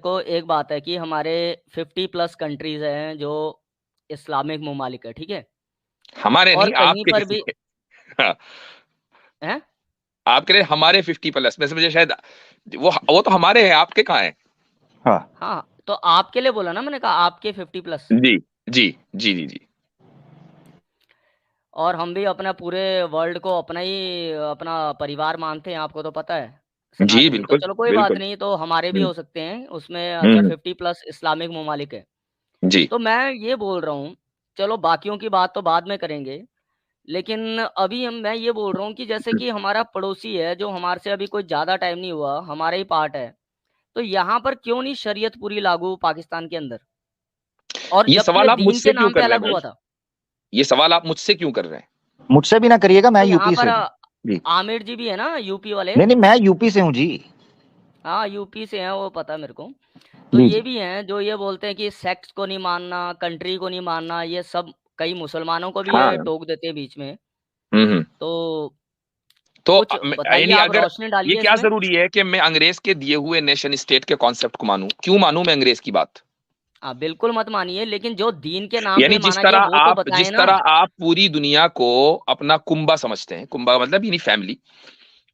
देखो एक बात है कि हमारे 50 प्लस कंट्रीज हैं जो इस्लामिक ममालिक है, ठीक है। हमारे और नहीं, कहीं आपके पर किसी भी के। हाँ, है। आप कह रहे हैं हमारे 50 प्लस में से, मुझे शायद वो तो हमारे हैं, आपके कहाँ हैं? हाँ हाँ, तो आपके लिए बोला ना, मैंने कहा आपके 50 प्लस। जी जी जी जी जी। और हम भी अपना पूरे वर्ल्ड को अपना ही अपना परिवार मानते हैं, आपको तो पता है, जी सनातनी। तो बिल्कुल चलो कोई बात बिल्कुल। नहीं, तो हमारे भी हम्म हो सकते हैं उसमें। अच्छा, हम्म, 50 प्लस इस्लामिक ममालिक है। जी। तो मैं ये बोल रहा हूँ, चलो बाकियों की बात तो बाद में करेंगे, लेकिन अभी मैं ये बोल रहा हूँ कि जैसे कि हमारा पड़ोसी है जो हमारे से अभी कोई ज़्यादा टाइम नहीं हुआ, हमारा ही पार्ट है, तो यहाँ पर क्यों नहीं शरीयत पूरी लागू पाकिस्तान के अंदर? और ये जबकि ये सवाल आप दीन मुझसे के क्यों नाम पे कर रहे हैं अलग भाई? हुआ था। ये सवाल आप मुझसे क्यों कर रहे हैं? मुझसे भी ना करिएगा, मैं तो यहाँ यूपी से पर हूँ जी। आमिर जी भी है ना, यूपी वाले। नहीं नहीं, मैं यूपी से हूँ जी। हाँ, यूपी से हैं, वो पता है मेरे को। तो जी ये जी। भी हैं जो ये बोलते हैं कि सेक्स को नहीं मानना, कंट्री को नहीं मानना, ये सब कई मुसलमानों को भी ये हाँ। टोक देते हैं बीच में। हम्म। तो तो कुछ बताइए, यानी आप अगर रोशनी ये डालिए क्या इसमें। जरूरी है कि मैं अंग्रेज के दिए हुए नेशन स्टेट के कॉन्सेप्ट को मानूं? क्यों मानूं मैं अंग्रेज की बात? हाँ, बिल्कुल मत मानिए, लेकिन जो दीन के नाम यानी पे माना गया वो तो बताएं जिस ना। तरह आप पूरी दुनिया को अपना कुंबा समझते हैं, कुंबा मतलब यानी फैमिली,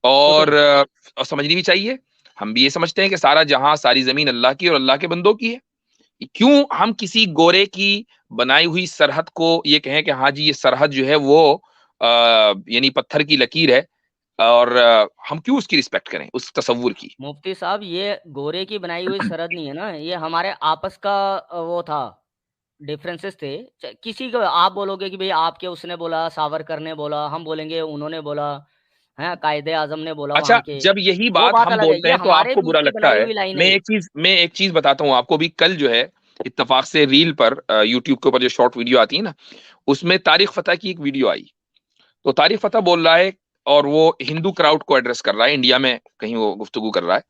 और कुटुंब। समझनी भी चाहिए। हम भी ये समझते हैं कि सारा जहां सारी जमीन अल्लाह की और अल्लाह के बंदों की है। क्यों हम किसी गोरे की बनाई हुई सरहद को ये कहें कि हाँ जी ये सरहद जो है वो यानी पत्थर की लकीर है, और हम क्यों उसकी रिस्पेक्ट करें, उस तसव्वुर की? मुफ्ती साहब, ये गोरे की बनाई हुई सरहद नहीं है ना, ये हमारे आपस का वो था, डिफरेंसेस थे। किसी को आप बोलोगे कि भाई आपके उसने बोला, सावरकर ने बोला, हम बोलेंगे उन्होंने बोला, है कायदे आजम ने बोला अच्छा, वहाँ के। जब यही वो बात बात हम अलग है, बोलते ये हैं तो हमारे आपको बीच बुरा की लगता बनाई है। हुई लाइन है ये। मैं एक चीज बताता हूँ आपको। भी कल जो है इत्तेफाक से रील पर, यूट्यूब के ऊपर जो शॉर्ट वीडियो आती है ना, उसमें तारिक फतेह की एक वीडियो आई। तो तारिक फतेह बोल रहा है, और वो हिंदू क्राउड को एड्रेस कर रहा है, इंडिया में कहीं वो गुफ्तगू कर रहा है।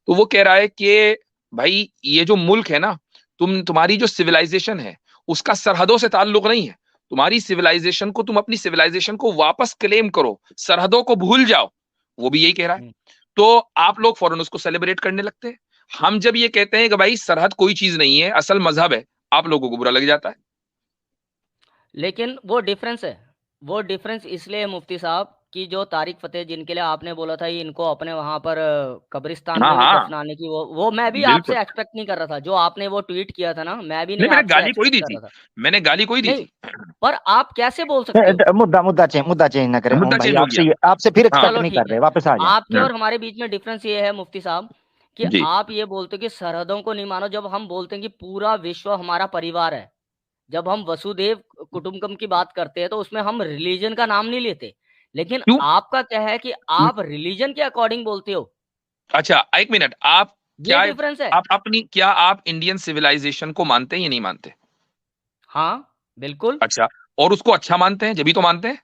तो वो कह रहा है कि भाई ये जो मुल्क है ना, तुम्हारी जो सिविलाइजेशन है उसका सरहदों से ताल्लुक नहीं है। तुम्हारी सिविलाइजेशन को, तुम अपनी सिविलाइजेशन को वापस क्लेम करो, सरहदों को भूल जाओ। वो भी यही कह रहा है। हम्म। तो आप लोग फौरन उसको सेलिब्रेट करने लगते हैं। हम जब ये कहते हैं कि भाई सरहद कोई चीज नहीं है, असल मजहब है, आप लोगों को बुरा लग जाता है। लेकिन वो डिफरेंस है, वो डिफरेंस इसलिए है मुफ्ती साहब कि जो तारिक फतेह जिनके लिए आपने बोला था ये इनको अपने वहां पर कब्रिस्तान हाँ में भी हाँ दफनाने की, वो मैं भी बिल्कुल। आपसे एक्सपेक्ट नहीं कर रहा था। जो आपने वो ट्वीट किया था ना, मैं भी नहीं, नहीं मैंने आपसे गाली कोई एक्सपेक्ट दी कर थी। रहा था। मैंने गाली कोई दी नहीं, थी। पर आप कैसे बोल सकते हो? मुद्दा चेंज ना करें ओम मुद्दा भाई, चेंज हो गया। आपसे आपसे फिर हाँ। एक्सपेक्ट चलो नहीं कर ठीक रहे, है। वापस आ जाएं। आपके और हमारे बीच में डिफरेंस ये है मुफ्ती साहब कि जी। आप ये बोलते हो कि सरहदों को नहीं मानो, जब हम बोलते हैं कि पूरा विश्व हमारा परिवार है। जब हम वसुदेव कुटुंबकम की बात करते हैं तो उसमें हम रिलीजन का नाम नहीं लेते। लेकिन क्यों? आपका क्या है कि आप रिलीजन के अकॉर्डिंग बोलते हो। अच्छा, एक मिनट। आप ये क्या, डिफरेंस है। क्या आप इंडियन सिविलाइजेशन को मानते हैं या नहीं मानते? हाँ, बिल्कुल। अच्छा, और उसको अच्छा मानते हैं, जब भी तो मानते हैं।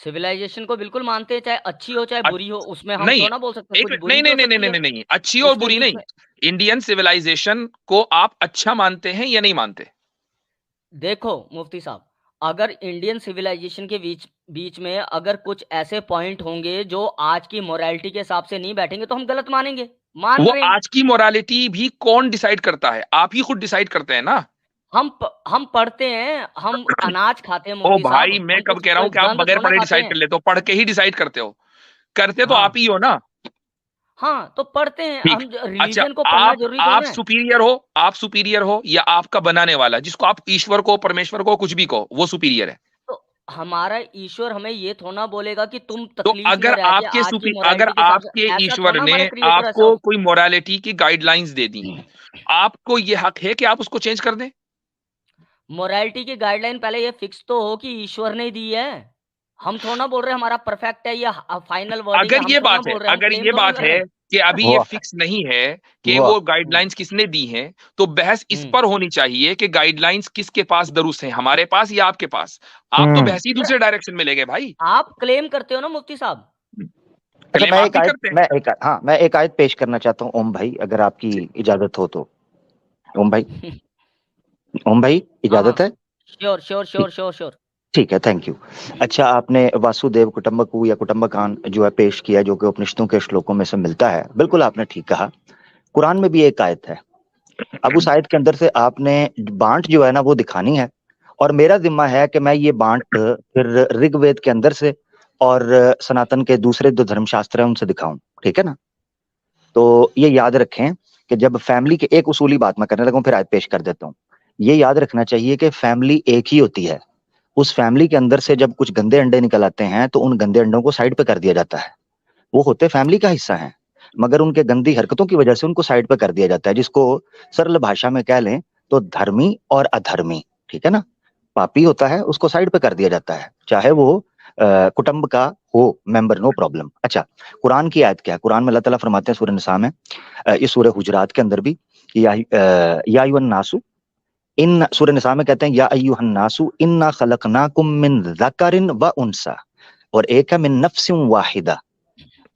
सिविलाइजेशन को बिल्कुल मानते हैं, चाहे अच्छी हो चाहे बुरी हो, उसमें हम नहीं, थोड़ा बोल सकते हैं, एक कुछ मिनट, बुरी नहीं भी नहीं हो नहीं नहीं सकती नहीं है नहीं नहीं, अच्छी और उसके बुरी बीच नहीं। में। इंडियन सिविलाइजेशन को आप अच्छा मानते हैं या नहीं मानते? देखो मुफ्ती साहब, अगर इंडियन सिविलाइजेशन के बीच बीच में अगर कुछ ऐसे पॉइंट होंगे जो आज की मोरालिटी के हिसाब से नहीं बैठेंगे तो हम गलत मानेंगे, मान वो रहे हैं। आज की मोरालिटी भी कौन डिसाइड करता है? आप ही खुद डिसाइड करते हैं ना। हम पढ़ते हैं, हम अनाज खाते हैं ओ मुफ्ती भाई, साहब, मैं हम कब कुछ कह रहा हूं कोई कि आप गंद बगैर थोड़ा पढ़े खाते डिसाइड कर हैं। लेते हो? पढ़ के ही डिसाइड करते हो। करते तो आप हाँ ही हो ना। हाँ, तो पढ़ते हैं ठीक। हम, अच्छा, रिलीजन को पढ़ना जरूरी थोड़ी आप ना है। सुपीरियर हो, आप सुपीरियर हो, या आपका बनाने वाला, जिसको आप ईश्वर को, परमेश्वर को, कुछ भी कहो, वो सुपीरियर है? तो हमारा ईश्वर हमें ये थोड़ा बोलेगा कि तुम तो तकलीफ में रह के आज की अगर मोरालिटी के हिसाब आपके से, ऐसा ईश्वर थोड़ा ने हमारा क्रिएटर ऐसा आपको हो। कोई मोरालिटी की गाइडलाइंस दे दी, आपको ये हक है कि आप उसको चेंज कर दें? मोरालिटी की गाइडलाइन पहले ये फिक्स तो हो कि ईश्वर ने दी है। हम थोड़ा ना बोल रहे हमारा परफेक्ट है या फाइनल वर्डिंग है, अगर हम ये थोड़ा ना बात है, बोल रहे, हम अगर क्लेम ये थोड़ा ना बात कर है रहे हैं। कि अभी ये वाह फिक्स नहीं है कि वाह। वो गाइडलाइंस किसने दी हैं, तो बहस इस हम्म। पर होनी चाहिए कि गाइडलाइंस किसके पास दुरुस्त हैं, हमारे पास या आपके पास? आप तो हम्म। बहस ही पर दूसरे डायरेक्शन में ले गए भाई। आप क्लेम करते हो ना मुफ्ती साहब। अच्छा, क्लेम आप ही करते हैं। मैं एक आयत पेश करना चाहता हूँ ओम भाई, अगर आपकी जी इजाजत हो तो। ओम भाई, ओम भाई, हाँ हाँ, इजाजत है? श्योर श्योर ठीक, श्योर श्योर श्योर। ठीक है, थैंक यू। अच्छा, आपने वासुदेव कुटुंबकु या कुटुंबकान जो है पेश किया, जो कि उपनिषदों के श्लोकों में से मिलता है, बिल्कुल आपने ठीक कहा। कुरान में भी एक आयत है, अब उस आयत के अंदर से आपने बांट जो है ना वो दिखानी है, और मेरा जिम्मा है कि मैं ये बांट फिर ऋग्वेद के अंदर से और सनातन के दूसरे जो धर्मशास्त्र है उनसे दिखाऊं, ठीक है ना। तो ये याद रखें कि जब फैमिली के, एक उसूली बात मैं करने लगा हूं, फिर आयत पेश कर देता हूं। ये याद रखना चाहिए कि फैमिली एक ही होती है। उस फैमिली के अंदर से जब कुछ गंदे अंडे निकल आते हैं तो उन गंदे अंडों को साइड पे कर दिया जाता है। वो होते फैमिली का हिस्सा हैं, मगर उनके गंदी हरकतों की वजह से उनको साइड पे कर दिया जाता है, जिसको सरल भाषा में कह लें तो धर्मी और अधर्मी, ठीक है ना। पापी होता है उसको साइड पे कर दिया जाता है, चाहे वो कुटुंब का हो मेंबर, नो प्रॉब्लम। अच्छा, कुरान की आयत क्या है? कुरान में अल्लाह ताला फरमाते हैं सूरह निसा में, इस सूरह हुजरात के अंदर भी, या अय्युहन नासु, इन सूरह निसा में कहते हैं या अय्युहन नासु इन्ना खलकनाकुम मिन ज़करिन व उनसा, और एक है मिन नफ्सिन वाहिदा।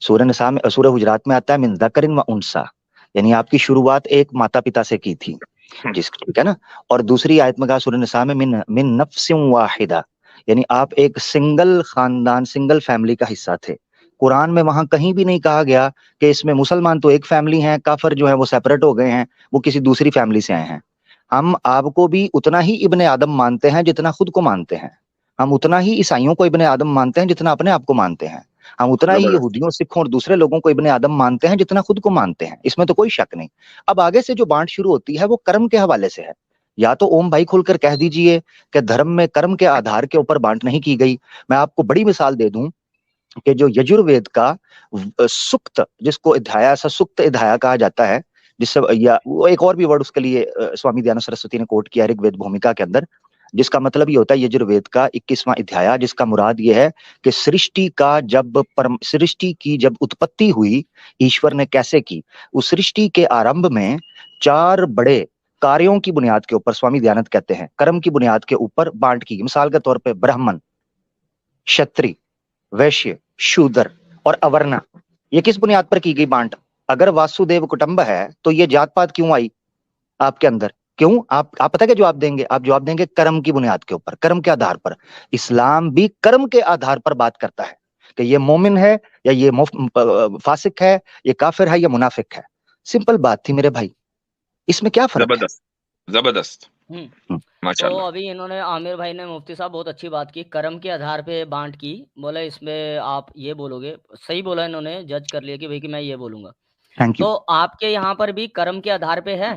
सूरह निसा में, सूरह हुजरात में आता है मिन ज़करिन व उनसा, यानी आपकी शुरुआत एक माता पिता से की थी, ठीक है ना। और दूसरी आयत में कहा सूरह निसा में मिन मिन नफ्सिन वाहिदा, यानी आप एक सिंगल खानदान, सिंगल फैमिली का हिस्सा थे। कुरान में वहां कहीं भी नहीं कहा गया कि इसमें मुसलमान तो एक फैमिली हैं, काफिर जो है वो सेपरेट हो गए हैं, वो किसी दूसरी फैमिली से आए हैं। हम आपको भी उतना ही इब्ने आदम मानते हैं जितना खुद को मानते हैं। हम उतना ही ईसाइयों को इब्ने आदम मानते हैं जितना अपने आप को मानते हैं। हम उतना ही जबरदस्त। यहूदियों, सिखों और दूसरे लोगों को इब्ने आदम मानते हैं जितना खुद को मानते हैं, इसमें तो कोई शक नहीं। अब आगे से जो बांट शुरू होती है वो कर्म के हवाले से है। या तो ओम भाई खुलकर कह दीजिए कि धर्म में कर्म के आधार के ऊपर बांट नहीं की गई। मैं आपको बड़ी मिसाल दे दूं कि जो यजुर्वेद का सुक्त, जिसको अध्याय सा सुक्त अध्याय कहा जाता है, जिससे, या वो एक और भी वर्ड उसके लिए स्वामी दयानंद सरस्वती ने कोट किया ऋग्वेद भूमिका के अंदर, जिसका मतलब ये होता है यजुर्वेद का 21वां अध्याय, जिसका मुराद ये है कि सृष्टि का जब सृष्टि की जब उत्पत्ति हुई, ईश्वर ने कैसे की, उस सृष्टि के आरंभ में 4 बड़े कार्यों की बुनियाद के ऊपर, स्वामी दयानंद कहते हैं कर्म की बुनियाद के ऊपर बांट की। मिसाल के तौर पर ब्राह्मण, क्षत्रिय, वैश्य, शूद्र और अवर्णा, ये किस बुनियाद पर की गई बांट? अगर वासुदेव कुटुंब है तो ये जात पात क्यों आई आपके अंदर? क्यों? आप पता क्या जवाब देंगे? आप जवाब देंगे कर्म की बुनियाद के ऊपर, कर्म के आधार पर। इस्लाम भी कर्म के आधार पर बात करता है कि ये मोमिन है या ये फासिक है, ये काफिर है या मुनाफिक है। सिंपल बात थी मेरे भाई, इसमें क्या फर्क है? जबरदस्त, जबरदस्त, तो माशाल्लाह। अभी इन्होंने, आमिर भाई ने, मुफ्ती साहब बहुत अच्छी बात की, कर्म के आधार पे बांट की। बोले इसमें आप ये बोलोगे, सही बोला इन्होंने, जज कर लिया कि भाई कि मैं ये बोलूंगा। Thank you. तो आपके यहाँ पर भी कर्म के आधार पे है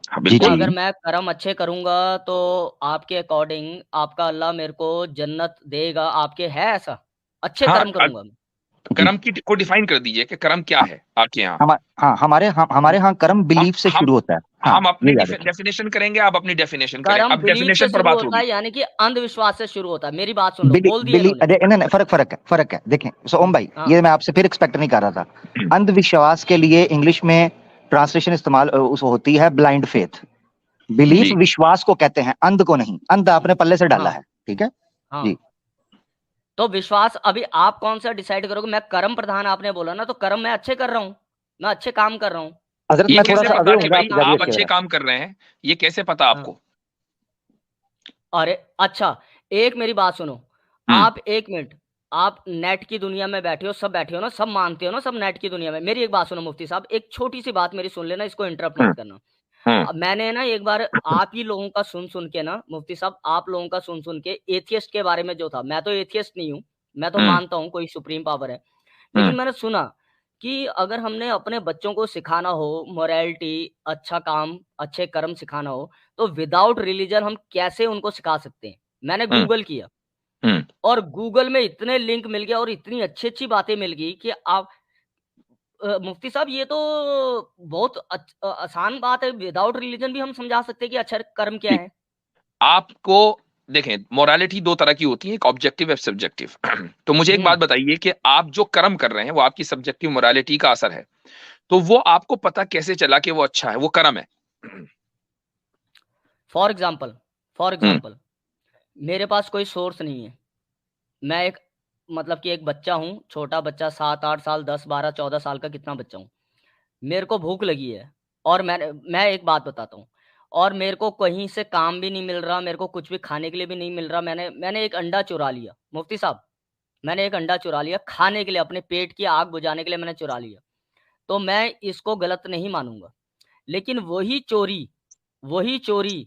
हाँ जी क्या? बिल्कुल। जी। अगर मैं कर्म अच्छे करूंगा तो आपके अकॉर्डिंग आपका अल्लाह मेरे को जन्नत देगा, आपके है ऐसा? अच्छे हाँ, कर्म करूंगा मैं। जी। कर्म की को डिफाइन कर दीजिए कि कर्म क्या है आपके यहाँ। हाँ, हमारे यहाँ कर्म हम बिलीफ से हम शुरू होता है। हाँ, हम अपनी ये याद रखें। डेफिनेशन करेंगे, आप अपनी डेफिनेशन करें, कर्म अब बिलीफ से डेफिनेशन पर शुरू बात होता होगी। है, यानी कि अंधविश्वास से शुरू होता है। मेरी बात सुन लो, बिली बोल दिया बिली इन्होंने। अरे नहीं नहीं, फर्क है देखें। सो ओम भाई, हाँ ये मैं आपसे फिर एक्सपेक्ट नहीं कर रहा था। अंधविश्वास के लिए इंग्लिश में ट्रांसलेशन इस्तेमाल उस होती है ब्लाइंड फेथ। बिलीफ जी। विश्वास को कहते हैं, अंध को नहीं। अंध आपने पल्ले से डाला हाँ है, ठीक है जी। हाँ। तो विश्वास, अभी आप कौन सा डिसाइड करोगे? मैं कर्म प्रधान आपने बोला ना, तो कर्म मैं अच्छे कर रहा हूँ, मैं अच्छे काम कर रहा हूँ। हजरत ये मैं थोड़ा कैसे मैं सा एक अवे पता कि अच्छे होऊंगा भाई आपकी काम, आप जावियत की अच्छे तरह। काम कर रहे हैं? ये कैसे पता हाँ, आपको? अरे अच्छा, एक मेरी बात सुनो। हम्म। आप एक मिनट, आप नेट की दुनिया में बैठे हो, सब बैठे हो ना, सब मानते हो ना, सब नेट की दुनिया में। मेरी एक बात सुनो मुफ्ती साहब, एक छोटी सी बात मेरी सुन लेना, इसको इंटरप्ट हम्म। मत करना। हम्म। मैंने ना एक बार आप ही लोगों का सुन सुन के ना मुफ्ती साहब, आप लोगों का सुन सुन के एथियस्ट के बारे में जो था, मैं तो एथियस्ट नहीं हूँ, मैं तो हम्म। मानता हूँ कोई सुप्रीम पावर है, लेकिन हम्म। मैंने सुना कि अगर हमने अपने बच्चों को सिखाना हो मोरालिटी, अच्छा काम, अच्छे कर्म सिखाना हो, तो विदाउट रिलीजन हम कैसे उनको सिखा सकते हैं? मैंने हम्म। गूगल किया, हम्म। और गूगल में इतने लिंक मिल गया और इतनी अच्छी-अच्छी बातें मिल गई कि आप मुफ्ती साहब, ये तो बहुत आसान बात है, विदाउट रिलीजन भी हम समझा सकते हैं कि अच्छा कर्म क्या जी। है। आपको देखें, मोरालिटी दो तरह की होती है, एक ऑब्जेक्टिव, एक सब्जेक्टिव। तो मुझे एक हुँ, बात बताइए कि आप जो कर्म कर रहे हैं वो आपकी सब्जेक्टिव मोरालिटी का असर है, तो वो आपको पता कैसे चला कि वो अच्छा है, वो कर्म है? For example for hmm. Example मेरे पास कोई सोर्स नहीं है। मैं एक, मतलब कि एक बच्चा हूँ, छोटा बच्चा, 7-8 साल, 10, 12, 14 साल का कितना बच्चा हूँ। मेरे को भूख लगी है, और मैं एक बात बताता हूँ, और मेरे को कहीं से काम भी नहीं मिल रहा, मेरे को कुछ भी खाने के लिए भी नहीं मिल रहा। मैंने मैंने एक अंडा चुरा लिया मुफ्ती साहब, मैंने एक अंडा चुरा लिया खाने के लिए, अपने पेट की आग बुझाने के लिए मैंने चुरा लिया। तो मैं इसको गलत नहीं मानूँगा। लेकिन वही चोरी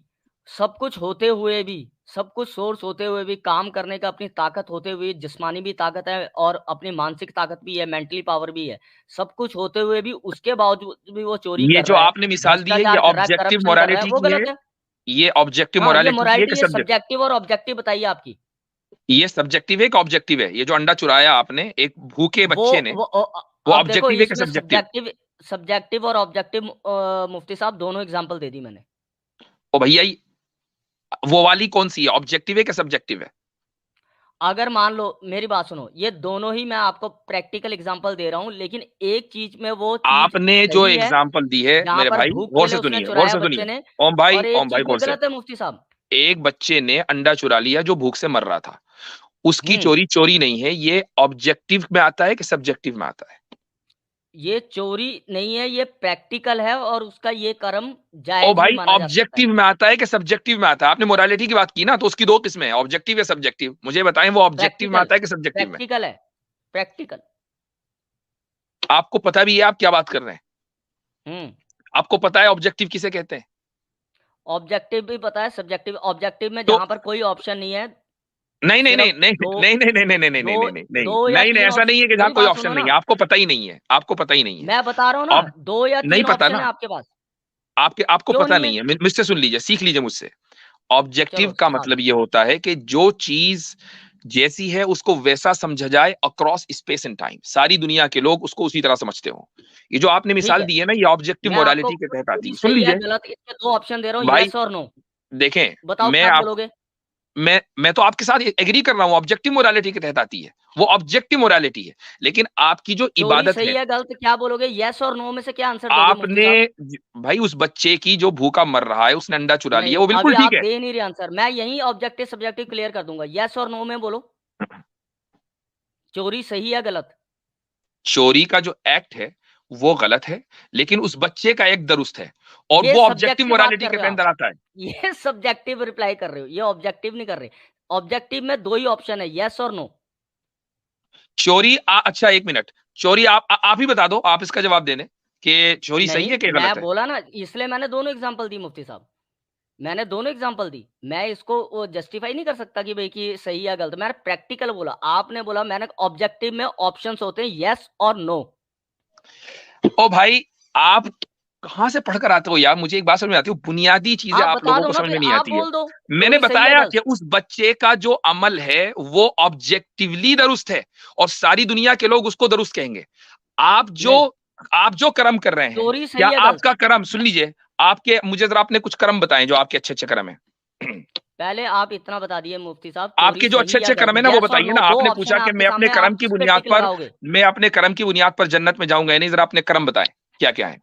सब कुछ होते हुए भी, सब कुछ सोर्स होते हुए भी, काम करने का अपनी ताकत होते हुए, जिस्मानी भी ताकत है और अपनी मानसिक ताकत भी है, मेंटली पावर भी है, सब कुछ होते हुए भी उसके बावजूद भी वो चोरी ये कर जो रहा है, आपने मिसाल दी है, ये भ्रष्टाचार कर रहा है, ऑब्जेक्टिव करप्शन कर रहा है, मोरालिटी वो की है, गलत है। ये ऑब्जेक्टिव हाँ, ये मोरालिटी की है कि मोरालिटी, ये सब्जेक्ट, सब्जेक्टिव और ऑब्जेक्टिव बताइए आपकी। ये सब्जेक्टिव है कि ऑब्जेक्टिव है? ये जो अंडा चुराया आपने एक भूखे वो बच्चे ने, वो वो अब देखो, ऑब्जेक्टिव है कि इसमें सब्जेक्टिव? सब्जेक्टिव और ऑब्जेक्टिव, मुफ्ती साहब दोनों एग्जांपल दे दी मैंने। ओ भैया, वो वाली कौन सी है, ऑब्जेक्टिव है कि सब्जेक्टिव है? अगर मान लो, मेरी बात सुनो, ये दोनों ही मैं आपको प्रैक्टिकल एग्जांपल दे रहा हूँ, लेकिन एक चीज में वो चीज आपने जो सही है एग्जाम्पल दी है जहां मेरे पर भाई, भूख के गौर लिए से उसने सुनिए, गौर चुराया से बच्चे सुनिए। ने, ओम और एक भाई चीज में गौर से। गलत है मुफ्ती साहब। एक बच्चे ने अंडा चुरा लिया जो भूख से मर रहा था, उसकी हम्म चोरी चोरी नहीं है, ये ऑब्जेक्टिव में आता है कि सब्जेक्टिव में आता है? ये चोरी नहीं है, ये प्रैक्टिकल है और उसका ये कर्म ओ जायज नहीं भाई, माना जा सकता है। ऑब्जेक्टिव में आता है कि सब्जेक्टिव में आता है? आपने मोरालिटी की बात की ना, तो उसकी दो किस्में हैं, ऑब्जेक्टिव या सब्जेक्टिव। मुझे बताएं वो ऑब्जेक्टिव में प्रैक्टिकल, आता है कि सब्जेक्टिव में? प्रैक्टिकल है, प्रैक्टिकल। आपको पता भी है आप क्या बात कर रहे हैं? हम्म आपको पता है ऑब्जेक्टिव किसे कहते हैं? ऑब्जेक्टिव भी पता है, सब्जेक्टिव। ऑब्जेक्टिव में तो जहां पर कोई ऑप्शन नहीं है, नहीं नहीं नहीं सिर्फ नहीं दो नहीं नहीं नहीं नहीं नहीं दो नहीं नहीं नहीं दो या नहीं नहीं, तीन ऐसा नहीं है कि ऑप्शन। जहां मेरी कोई बात ऑप्शन सुनो नहीं है। ना, आपको पता ही नहीं है, आपको पता ही नहीं है। मैं बता रहा हूँ ना, अब 2 या नहीं 3 पता ऑप्शन ना, है आपके पास। आपको क्यों पता नहीं है? नहीं है, मुझसे सुन लीजिए, सीख लीजिए मुझसे। ऑब्जेक्टिव चलो का सिखा दो। मतलब ये होता है कि जो चीज जैसी है उसको वैसा समझा जाए अक्रॉस स्पेस एंड टाइम, सारी दुनिया के लोग उसको उसी तरह समझते हो। ये जो आपने ठीक मिसाल है, दी है ना, ये ऑब्जेक्टिव मैं आपको मोरालिटी के तहत आती चोरी है। सुन सही है लीजिए गलत, इसके 2 ऑप्शन दे रहा हूँ, भाई, यस और नो। देखें, बताओ मैं क्या आप बोलोगे? मैं तो आपके साथ एग्री कर रहा हूं, ऑब्जेक्टिव मोरालिटी के तहत आती है, वो ऑब्जेक्टिव मोरालिटी है। लेकिन आपकी जो चोरी इबादत सही है, है गलत, क्या बोलोगे? यस और नो में से क्या आंसर दोगे मुफ्ती आपने, साहब? भाई उस बच्चे की जो भूखा मर रहा है, उसने अंडा चुरा लिया, नहीं, वो अभी बिल्कुल ठीक आप है। दे नहीं रहे आंसर, मैं यही ऑब्जेक्टिव सब्जेक्टिव क्लियर कर दूंगा। यस और नो में बोलो, चोरी सही है गलत? चोरी का जो एक्ट है वो गलत है, लेकिन उस बच्चे का एक्ट दुरुस्त है, और ये वो ऑब्जेक्टिव सब्जेक्टिव बात मोरालिटी कर के रहे हो आप, अंदर आता है। ये सब्जेक्टिव रिप्लाई कर रहे हो, ये ऑब्जेक्टिव नहीं कर रहे। ऑब्जेक्टिव में 2 ही ऑप्शन है, यस और नो। चोरी अच्छा एक मिनट, चोरी आप ही बता दो, आप इसका जवाब देने कि चोरी सही नहीं, है कि मैं गलत है? बोला ना, इसलिए मैंने दोनों एग्जांपल दी मुफ्ती साहब, मैंने दोनों एग्जांपल दी। मैं इसको वो जस्टिफाई नहीं कर सकता कि भाई कि सही या गलत, मैंने प्रैक्टिकल बोला, आपने बोला। मैंने ऑब्जेक्टिव में ऑप्शंस होते हैं यस और नो। ओ भाई, आप कहां से पढ़कर आते हो यार? मुझे एक बात समझ में आती है, बुनियादी चीजें आप आप बता लोगों दो को ना, समझ फिर में नहीं आप आती है। बोल दो मैंने चोरी सही है बताया गलत। कि उस बच्चे का जो अमल है वो ऑब्जेक्टिवली दुरुस्त है, और सारी दुनिया के लोग उसको दुरुस्त कहेंगे। आप जो नहीं, आप जो कर्म कर रहे हैं, चोरी क्या सही है गलत? आपका कर्म, सुन लीजिए, आपके, मुझे जरा आपने कुछ कर्म बताएं जो आपके अच्छे अच्छे कर्म है। पहले आप इतना बता दिए मुफ्ती साहब, चोरी आपके जो अच्छे सही या अच्छे गलत, कर्म है ना वो यस और बताइए नो, ना। 2 आपने ऑप्शन पूछा है कि आपके सामने, आप किस पे टिक लगाओगे? मैं अपने कर्म की बुनियाद पर जन्नत में जाऊंगा, नहीं, जरा अपने कर्म बताएं क्या क्या है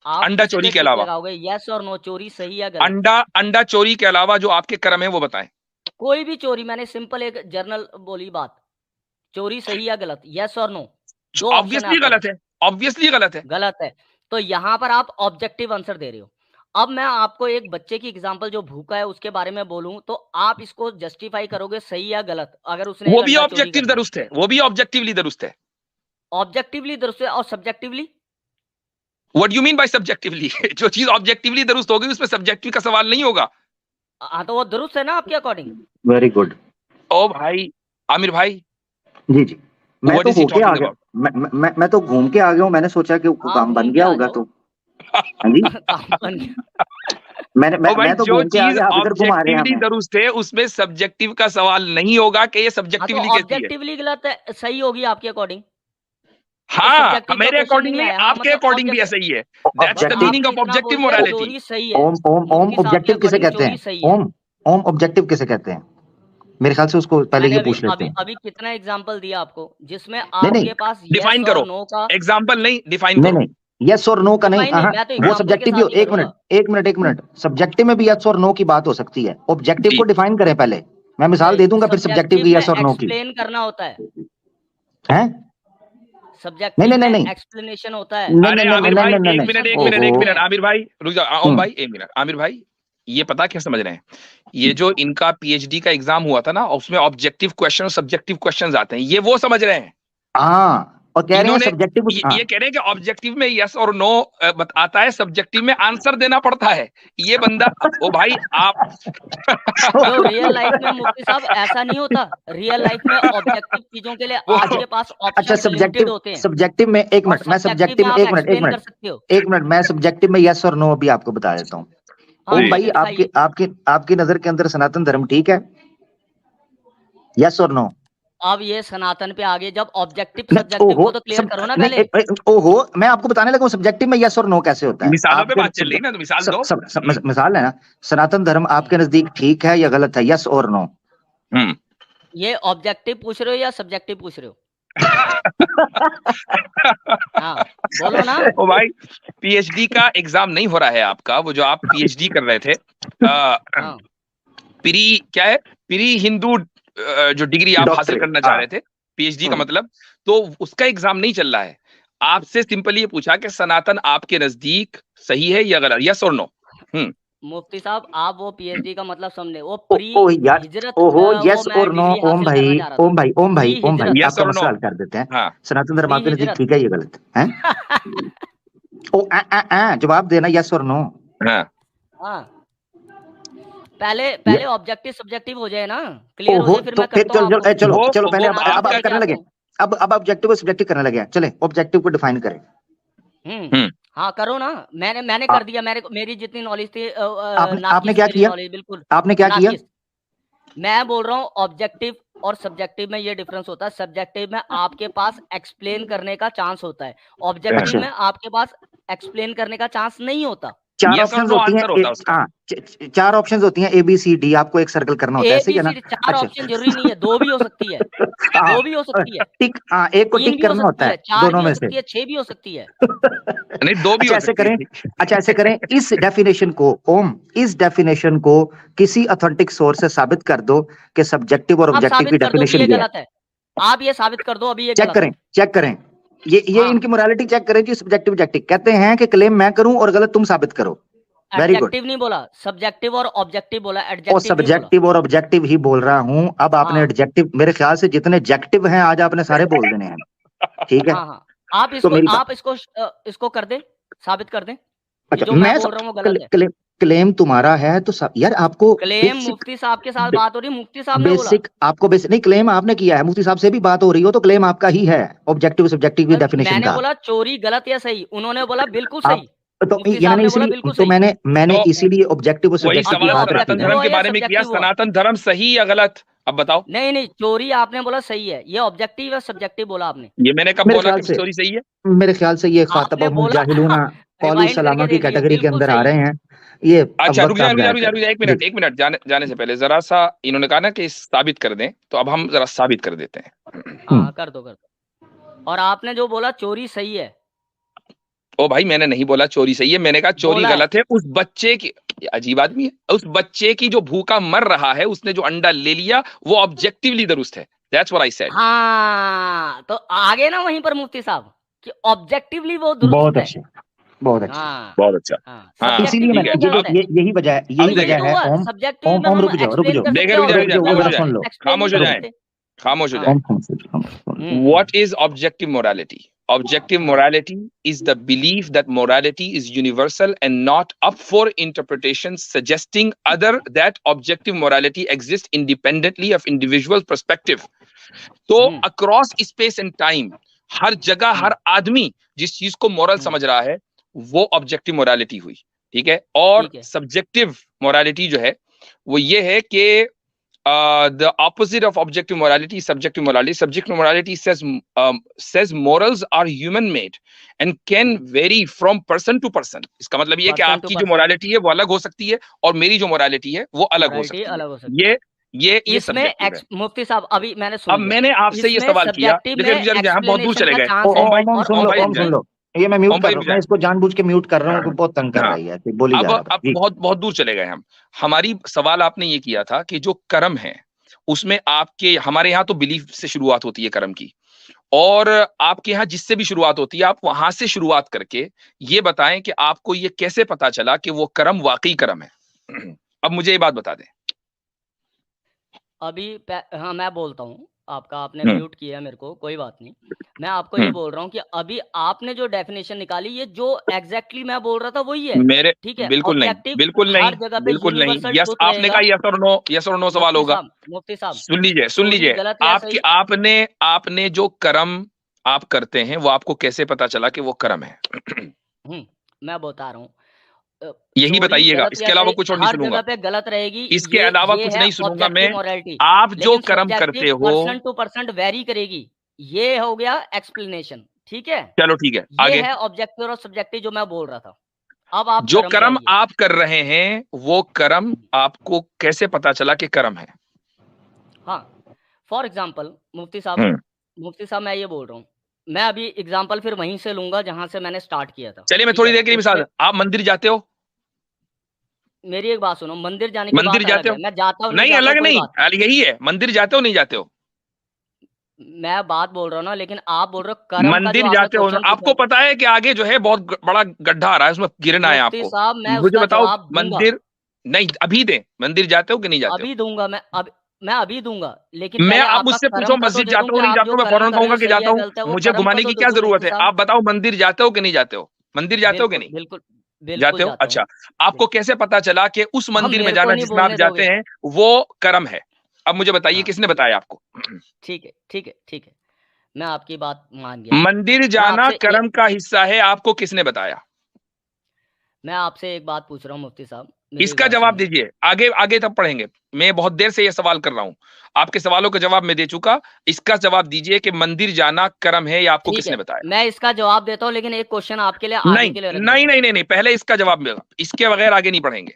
आप अंडा किस चोरी पे के टिक अलावा। लगाओगे, यस और नो, चोरी सही या गलत? अंडा अंडा चोरी के अलावा जो आपके कर्म है वो बताएं। कोई भी चोरी, मैंने सिंपल एक जर्नल बोली बात, चोरी सही या गलत, यस और नो, 2 ऑप्शन है ऑब्वियसली आपके गलत पास। है, ऑब्वियसली गलत है। गलत है, तो यहां पर आप ऑब्जेक्टिव आंसर दे रहे हो। अब मैं आपको एक बच्चे की एग्जांपल जो भूखा है उसके बारे में बोलूं, तो आप इसको जस्टिफाई करोगे सही या गलत, अगर उसने वो एक भी अंडा चोरी कर ऑब्जेक्टिव लिया? दुरुस्त है, वो भी ऑब्जेक्टिवली दुरुस्त है। ऑब्जेक्टिवली दुरुस्त है, और subjectively? What you mean by subjectively? जो चीज ऑब्जेक्टिवली दुरुस्त होगी उसमें सब्जेक्टिव का सवाल नहीं होगा। हाँ, तो वो दुरुस्त है ना आपके अकॉर्डिंग? Very good. ओ भाई, आमिर भाई, जी जी, मैं व्हाट तो इज ही होके आ टॉकिंग गया, अबाउट? मैं तो घूम के आ गया हूँ। मैंने सोचा कि आप काम बन घूम के गया आ होगा जाओ। तो। हाँ जी, काम बन गया। ओ भाई, मैं तो जो घूम के आ चीज गया, आप इधर घुमा रहे हैं ऑब्जेक्टिवली हमें। दुरुस्त है उसमें सब्जेक्टिव का सवाल नहीं होगा कि ये हाँ, तो सब्जेक्टिवली कैसी है। ऑब्जेक्टिवली गलत है, सही होगी आपके अकॉर्डिंग, तो हाँ, सब्जेक्टिव का मेरे क्वेश्चन अकॉर्डिंग नहीं नहीं, आया। हाँ, आपके मतलब अकॉर्डिंग भी ऑब्जेक्ट, ऐसा ही है। दैट्स बस द ऑब्जेक्टिव। मीनिंग आपने ऑफ इतना ऑब्जेक्टिव बोल दिया मोरालिटी। चोरी सही है, ओम ओम ओम मुफ्ती साहब के ऑब्जेक्टिव किसे अकॉर्डिंग कहते चोरी हैं? सही है। ओम ओम ऑब्जेक्टिव किसे कहते हैं? मेरे ख्याल से उसको पहले मैंने ये अभी पूछ लेते अभी हैं। अभी कितना एग्जांपल दिया आपको, जिसमें नहीं नहीं आपके पास डिफाइन यस और करो, नो का। एग्जाम्पल नहीं, डिफाइन नहीं करो। नहीं, यस और नो का नहीं। डिफाइन नहीं, हाँ, मैं तो वो एग्जांपल के सब्जेक्टिव भी साथ हो। ही एक मिनट करूंगा। एक मिनट एक मिनट, सब्जेक्टिव में भी यस और नो की बात हो सकती है। ऑब्जेक्टिव जी, को डिफाइन करें पहले, मैं मिसाल नहीं, दे दूंगा फिर सब्जेक्टिव सब्जेक्टिव की, में यस और नो की। एक्सप्लेन करना होता है, है? नहीं सब्जेक्टिव नहीं नहीं में नहीं एक्सप्लेनेशन होता है, नहीं अरे नहीं नहीं आमिर नहीं भाई, नहीं नहीं एक नहीं। मिनट एक एक्सप्लेनेशन मिनट नहीं एक ओहो। मिनट, है। आमिर भाई रुक जाओ, ओम हम्म भाई एक मिनट। आमिर भाई, ये पता क्या समझ रहे हैं, ये जो इनका पीएचडी का एग्जाम हुआ था ना, उसमें ऑब्जेक्टिव क्वेश्चन और सब्जेक्टिव क्वेश्चंस आते हैं, ये वो समझ रहे हैं। हाँ, और कह रहे हैं सब्जेक्टिव। ये कह रहे हैं कि ऑब्जेक्टिव में यस और नो आता है, सब्जेक्टिव में आंसर देना पड़ता है। ये बंदा ओ भाई आप तो रियल लाइफ में मुफ्ती साहब ऐसा नहीं होता। रियल लाइफ में ऑब्जेक्टिव चीजों के लिए आपके पास अच्छा ऑप्शन लिमिटेड होते हैं। सब्जेक्टिव में एक मिनट, मैं सब्जेक्टिव में एक मिनट मैं सब्जेक्टिव में यस और नो भी आपको बता देता हूँ। ओम भाई, आपकी नजर के अंदर सनातन धर्म ठीक है? यस और नो? अब ये सनातन पे आगे जब ऑब्जेक्टिव सब्जेक्टिव को तो क्लियर करो ना पहले। ओहो, मैं आपको बताने लगा सब्जेक्टिव में यस और नो कैसे होता है। मिसालों पे बात चल रही है ना, तो मिसाल दो। मिसाल है ना, सनातन धर्म आपके नजदीक ठीक है या गलत है? यस और नो? ये ऑब्जेक्टिव पूछ रहे हो या सब्जेक्टिव पूछ रहे हो? हाँ बोलो ना। ओ भाई, पीएचडी का एग्जाम नहीं हो रहा है आपका, वो जो आप पीएचडी कर रहे थे प्री क्या है, प्री हिंदू जो डिग्री आप हासिल करना चाह रहे थे, पीएचडी का मतलब, तो उसका एग्जाम नहीं चल रहा है। आपसे सिंपली ये पूछा कि सनातन आपके नजदीक सही है या गलत, यस और नो? मुफ्ती साहब आप वो पीएचडी का मतलब समझे, वो प्री हिजरत। ओहो, यस और नो? ओम भाई आपका मसला हल कर देते हैं। हाँ। सनातन धर्म आपके नजदीक ठीक है या गलत है? जवाब देना यस और नो। हाँ पहले ऑब्जेक्टिव सब्जेक्टिव हो जाए ना, क्लियर हो जाए, फिर मैं करता हूं। चलो पहले अब करने लगे, अब ऑब्जेक्टिव और सब्जेक्टिव करने लगे। चले ऑब्जेक्टिव को डिफाइन करें। हाँ करो ना, मैंने कर दिया। मेरी जितनी नॉलेज थी आपने क्या किया? बिल्कुल आपने क्या किया? मैं बोल रहा हूँ ऑब्जेक्टिव और सब्जेक्टिव में ये डिफरेंस होता है। सब्जेक्टिव में आपके पास एक्सप्लेन करने का चांस होता है, ऑब्जेक्टिव में आपके पास एक्सप्लेन करने का चांस नहीं होता। चार ऑप्शंस होती हैं, चार ऑप्शंस होती हैं, ABCD, आपको एक सर्कल करना होता है, ऐसे ही है ना? चार ऑप्शन जरूरी नहीं है, दो भी हो सकती है, दो भी हो सकती है, टिक, एक को टिक करना होता है, दोनों में से 6 भी हो सकती है, नहीं 2 भी हो सकती है। अच्छा ऐसे करें, इस डेफिनेशन को ओम, इस डेफिनेशन को किसी ऑथेंटिक सोर्स से साबित कर दो कि सब्जेक्टिव और ऑब्जेक्टिव की डेफिनेशन गलत है। आप ये साबित कर दो अभी। ये चेक करें ये इनकी मोरालिटी चेक करें जी। सब्जेक्टिव ऑब्जेक्टिव कहते हैं कि क्लेम मैं करूं और गलत तुम साबित करो। Very good. नहीं बोला, सब्जेक्टिव और ऑब्जेक्टिव बोला, एडजेक्टिव सब्जेक्टिव और ऑब्जेक्टिव ही बोल रहा हूं। अब आपने एडजेक्टिव, मेरे ख्याल से जितने एडजेक्टिव हैं आज आपने सारे बोल देने हैं, ठीक है? आप इसको कर दे, साबित कर दें। अच्छा, मैं बोल रहा हूं गलत है। क्लेम तुम्हारा है तो यार आपको क्लेम मुफ्ती साहब के साथ बात हो रही है, मुफ्ती साहब ने बोला आपको बेसिक नहीं, क्लेम आपने किया है, मुफ्ती साहब से भी बात हो रही हो तो क्लेम आपका ही है ऑब्जेक्टिव सब्जेक्टिव की डेफिनेशन का। मैंने बोला चोरी गलत या सही, उन्होंने बोला बिल्कुल सही। तो मैंने इसीलिए ऑब्जेक्टिव और सब्जेक्टिव की बात सनातन धर्म के बारे में किया। सनातन धर्म सही या गलत, अब बताओ। नहीं चोरी आपने बोला सही है, ये ऑब्जेक्टिव या सब्जेक्टिव बोला आपने? ये मैंने कब बोला कि चोरी सही है? मेरे ख्याल से ये खातबहुम जाहिलूना कौलू सलामा की कैटेगरी के अंदर आ रहे हैं ये। अच्छा रुक जा, एक मिनट जाने से पहले जरा सा, इन्होंने कहा ना कि साबित कर दें, तो अब हम जरा साबित कर देते हैं। कर दो। और आपने जो बोला चोरी सही है, ओ भाई मैंने नहीं बोला चोरी सही है, मैंने कहा चोरी गलत है। उस बच्चे की, अजीब आदमी है, उस बच्चे की जो भूखा मर रहा है, उसने जो अंडा ले लिया, वो ऑब्जेक्टिवली दुरुस्त है। That's what I said. हाँ तो आगे ना वहीं पर मुफ्ती साहब कि ऑब्जेक्टिवली वो दुरुस्त है। बहुत अच्छा। बहुत अच्छा। इसीलिए मैंने यही वजह है। ओम रुक जाओ, खामोश हो जाए। What is objective morality? Objective morality is the belief that morality is universal and not up for interpretation, suggesting that objective morality exists independently of individual perspective. तो across space and time, हर जगह हर आदमी जिस चीज को moral समझ रहा है वो ऑब्जेक्टिव मोरालिटी हुई, ठीक है? और सब्जेक्टिव मोरालिटी जो है वो ये है कि the opposite of objective morality is subjective morality. Subjective morality says morals are human made and can vary from person to person. इसका मतलब ये है कि आपकी जो मोरालिटी है वो अलग हो सकती है और मेरी जो मोरालिटी है वो अलग हो सकती है। ये इसमें मुफ्ती साहब अभी मैंने आपसे ये सवाल किया, लेकिन हम बहुत दूर चले गए। सुन लो, ये मैं म्यूट कर रहा हूं, मैं इसको जानबूझ के म्यूट कर रहा हूं, बहुत तंग कर रही है, बोली जा रहा है। अब बहुत दूर चले गए हम। हमारी सवाल आपने ये किया था कि जो कर्म है उसमें आपके, हमारे यहाँ तो बिलीफ से शुरुआत होती है कर्म की, और आपके यहाँ जिससे भी शुरुआत होती है आप वहां से शुरुआत करके ये बताएं कि आपको ये कैसे पता चला कि वो कर्म वाकई कर्म है। अब मुझे ये बात बता दें। अभी हाँ मैं बोलता हूँ, आपने म्यूट किया मेरे को, कोई बात नहीं। मैं आपको ये बोल रहा हूँ कि अभी आपने जो डेफिनेशन निकाली, ये जो एग्जैक्टली मैं बोल रहा था वही है। मेरे ठीक है, बिल्कुल नहीं, ऑब्जेक्टिव बिल्कुल नहीं, हर जगह पे बिल्कुल नहीं। यूनिवर्सल यस, ट्रुथ आपने कहा रहेगा। यस और नो सवाल मुफ्ती होगा। साहब, मुफ्ती साहब, सुन जो भी लीजिए, गलत या आपके सही, आपने आपने जो कर्म आप करते हैं वो आपको कैसे पता चला कि वो कर्म है? मैं बता रहा हूँ, यही चोरी बताइएगा, गलत या इसके अलावा सही कुछ और नहीं हर जगह सुनूंगा। पे गलत रहेगी। इसके अलावा ये कुछ है नहीं सुनूंगा मैं। Objective morality. आप जो लेकिन कर्म सब्जेक्टिव करते हो, पर्सन टू पर्सन वेरी करेगी। ये हो गया एक्सप्लेनेशन। ठीक है, चलो ठीक है, ये आगे। है ऑब्जेक्टिव और सब्जेक्टिव जो मैं बोल रहा था। अब आप जो कर्म पे कर्म आइए। आप कर रहे हैं वो कर्म आपको कैसे पता चला कि कर्म है? हाँ, फॉर एग्जाम्पल मुफ्ती हम्म साहब मैं ये बोल रहा हूँ, मैं अभी एग्जाम्पल फिर वहीं से लूंगा जहां से मैंने स्टार्ट किया था। चलिए मैं ठीक थोड़ी है, देर के लिए उसमें मिसाल, आप मंदिर जाते हो? मेरी एक बात सुनो, मंदिर जाने की मंदिर बात जाते अलग हो? है, मैं जाता हूँ नहीं नहीं, जाता हूँ अलग कोई नहीं, बात नहीं। यही है, मंदिर जाते हो नहीं जाते हो? मैं बात बोल रहा हूँ ना, लेकिन आप बोल रहे हो कर्म का, जो मंदिर आपने जाते हो ना, क्वेश्चन पूछा आपको है। पता है कि आगे जो है बहुत बड़ा गड्ढा आ रहा है, उसमें गिरना है मुफ्ती आपको। साहब मैं मुझे उसका बताओ, जवाब दूंगा। मंदिर नहीं अभी दे, मंदिर जाते हो कि नहीं जाते हो? अभी दूंगा मैं अभी दूंगा, लेकिन मैं, पहले आप आपका मुझसे पूछो कर्म का तो मस्जिद दे दूं जाता कि हूँ नहीं आप जाता जो हूँ, मैं कर्म फौरन कर रहे कहूंगा हो कि सही जाता है हूँ। गलत है, वो मुझे कर्म का घुमाने तो की दे क्या दूं जरूरत मुफ्ती है? साहब। आप बताओ, मंदिर जाते हो कि नहीं जाते हो? मंदिर जाते हो बिल्कुल कि नहीं बिल्कुल बिल्कुल जाते हो? जाता अच्छा, हूँ। आपको कैसे पता चला कि उस हम मंदिर में मेरे को जाना नहीं जिसमें आप बोलने जाते दोगे। हैं वो कर्म है? अब मुझे बताइए, हाँ, किसने बताया आपको? ठीक है ठीक है ठीक है, मैं आपकी बात मान गया। मंदिर मैं जाना आपसे ए, कर्म का हिस्सा है, आपको किसने बताया? मैं आपसे एक बात पूछ रहा हूँ मुफ्ती साहब, मेरी एक इसका बात जवाब सुनिए। दीजिए, आगे आगे तब पढ़ेंगे। मैं बहुत देर से ये सवाल कर रहा हूं, आपके सवालों का जवाब मैं दे चुका। इसका जवाब दीजिए कि मंदिर जाना कर्म है, या आपको ठीक किसने है, बताया? मैं इसका जवाब देता हूँ, लेकिन एक क्वेश्चन आपके लिए आगे नहीं के लिए रख नहीं देता हूँ। नहीं नहीं नहीं, पहले इसका जवाब मिलेगा, इसके बगैर आगे नहीं पढ़ेंगे,